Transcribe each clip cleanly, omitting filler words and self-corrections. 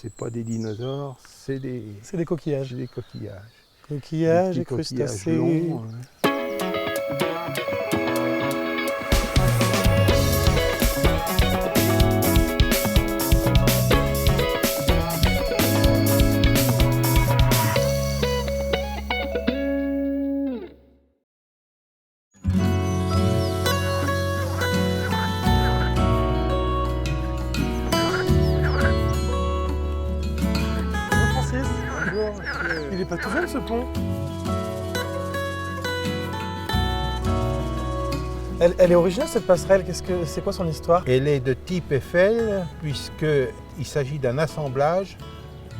C'est pas des dinosaures, c'est des coquillages. coquillages. Coquillages Des et petits coquillages crustacés. longs, Bonjour Francis. Il n'est pas tout jeune ce pont. Elle est originale cette passerelle, c'est quoi son histoire? Elle est de type Eiffel puisqu'il s'agit d'un assemblage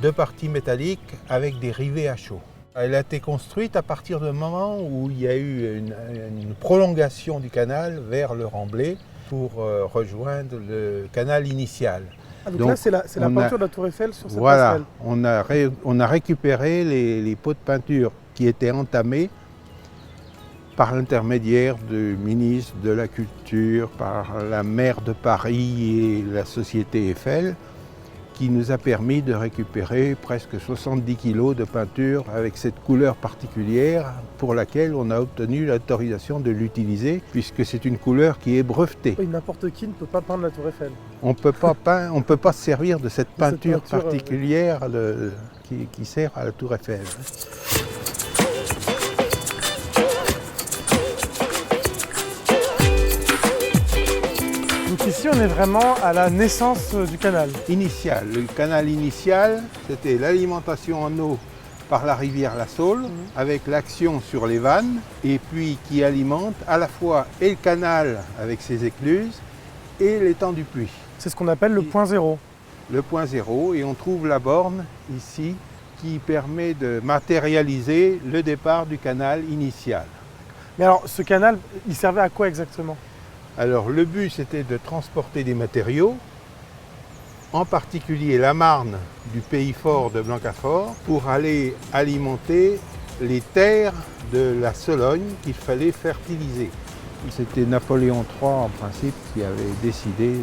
de parties métalliques avec des rivets à chaud. Elle a été construite à partir du moment où il y a eu une prolongation du canal vers le Remblai pour rejoindre le canal initial. Ah, donc là c'est la peinture de la Tour Eiffel sur cette Voilà, passerelle. on a récupéré les pots de peinture qui étaient entamés par l'intermédiaire du ministre de la Culture, par la maire de Paris et la société Eiffel, qui nous a permis de récupérer presque 70 kg de peinture avec cette couleur particulière pour laquelle on a obtenu l'autorisation de l'utiliser, puisque c'est une couleur qui est brevetée. Oui, n'importe qui ne peut pas peindre la Tour Eiffel. On ne peut pas se servir de cette peinture particulière qui sert à la Tour Eiffel. Donc ici on est vraiment à la naissance du canal. Initial. Le canal initial, c'était l'alimentation en eau par la rivière La Saule, avec l'action sur les vannes, et puis qui alimente à la fois et le canal avec ses écluses et l'étang du Puy. C'est ce qu'on appelle le point zéro. Le point zéro, et on trouve la borne ici qui permet de matérialiser le départ du canal initial. Mais alors ce canal, il servait à quoi exactement? Alors le but c'était de transporter des matériaux, en particulier la marne du pays fort de Blancafort, pour aller alimenter les terres de la Sologne qu'il fallait fertiliser. C'était Napoléon III en principe qui avait décidé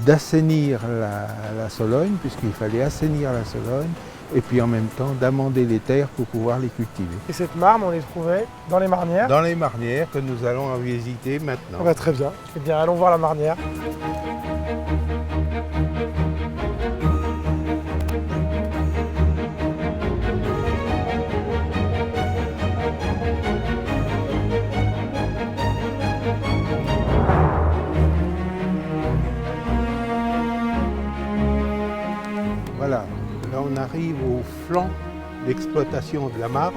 d'assainir la Sologne, puisqu'il fallait assainir la Sologne, et puis en même temps d'amender les terres pour pouvoir les cultiver. Et cette marne, on les trouvait dans les marnières? Dans les marnières que nous allons visiter maintenant. Ah bah, très bien. Eh bien, allons voir la marnière. Voilà, là on arrive au flanc d'exploitation de la Marne,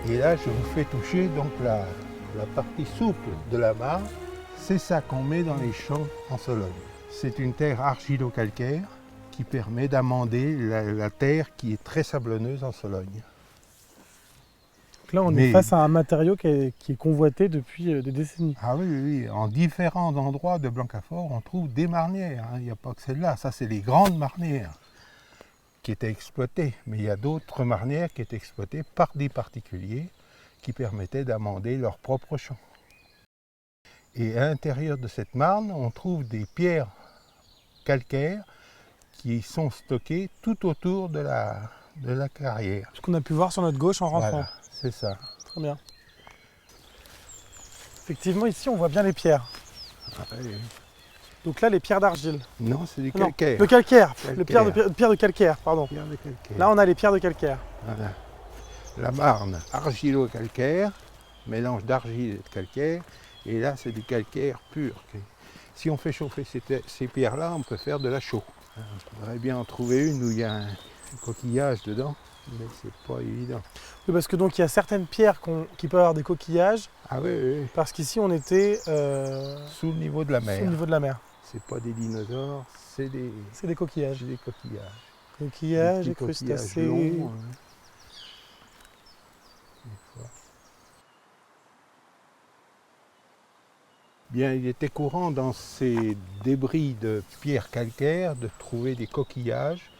et là je vous fais toucher donc la partie souple de la Marne. C'est ça qu'on met dans les champs en Sologne. C'est une terre argilo-calcaire qui permet d'amender la terre qui est très sablonneuse en Sologne. Donc là on est face à un matériau qui est convoité depuis des décennies. Ah oui, oui, en différents endroits de Blancafort on trouve des marnières, hein. Il n'y a pas que celle-là, ça c'est les grandes marnières qui étaient exploitées, mais il y a d'autres marnières qui étaient exploitées par des particuliers qui permettaient d'amender leurs propres champs. Et à l'intérieur de cette marne, on trouve des pierres calcaires qui sont stockées tout autour de la carrière. Ce qu'on a pu voir sur notre gauche en rentrant. Voilà, c'est ça. Très bien. Effectivement, ici on voit bien les pierres. Ah, oui. Donc là, les pierres d'argile. Non, c'est du Non, calcaire. le calcaire. Les Calcaire. pierres de calcaire, pardon. Pierre de calcaire. Là, on a les pierres de calcaire. Voilà. La marne argilo-calcaire, mélange d'argile et de calcaire, et là c'est du calcaire pur. Si on fait chauffer ces pierres-là, on peut faire de la chaux. On pourrait bien en trouver une où il y a un coquillage dedans, mais c'est pas évident. Oui, parce que donc il y a certaines pierres qui peuvent avoir des coquillages, Ah oui, oui, parce qu'ici on était sous le niveau de la sous mer. le niveau de la mer. C'est pas des dinosaures, c'est des coquillages. coquillages. Coquillages Des et petits coquillages crustacés. longs, Bien, il était courant dans ces débris de pierres calcaires de trouver des coquillages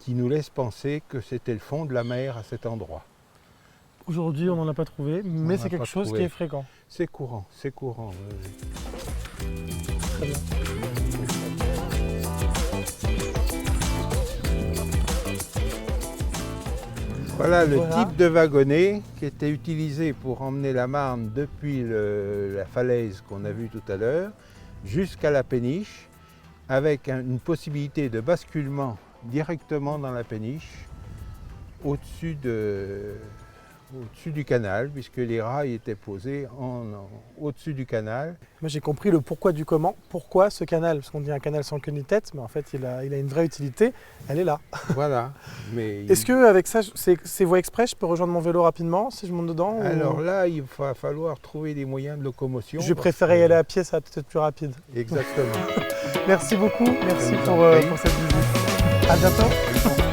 qui nous laissent penser que c'était le fond de la mer à cet endroit. Aujourd'hui, on n'en a pas trouvé, mais n'en a c'est quelque pas chose trouvé. qui est fréquent. C'est courant, c'est courant. Très bien. Voilà le Voilà. type de wagonnet qui était utilisé pour emmener la Marne depuis la falaise qu'on a vue tout à l'heure jusqu'à la péniche, avec une possibilité de basculement directement dans la péniche au-dessus du canal, puisque les rails étaient posés au-dessus du canal. Moi j'ai compris le pourquoi du comment. Pourquoi ce canal? Parce qu'on dit un canal sans queue ni tête, mais en fait il a une vraie utilité. Elle est là. Voilà. Mais Est-ce qu'avec ça, c'est voie express, je peux rejoindre mon vélo rapidement si je monte dedans? alors là, il va falloir trouver des moyens de locomotion. Je préférais y aller à pied, ça va peut-être être plus rapide. Exactement. Merci beaucoup, merci Je vous pour en prie. cette visite. À bientôt.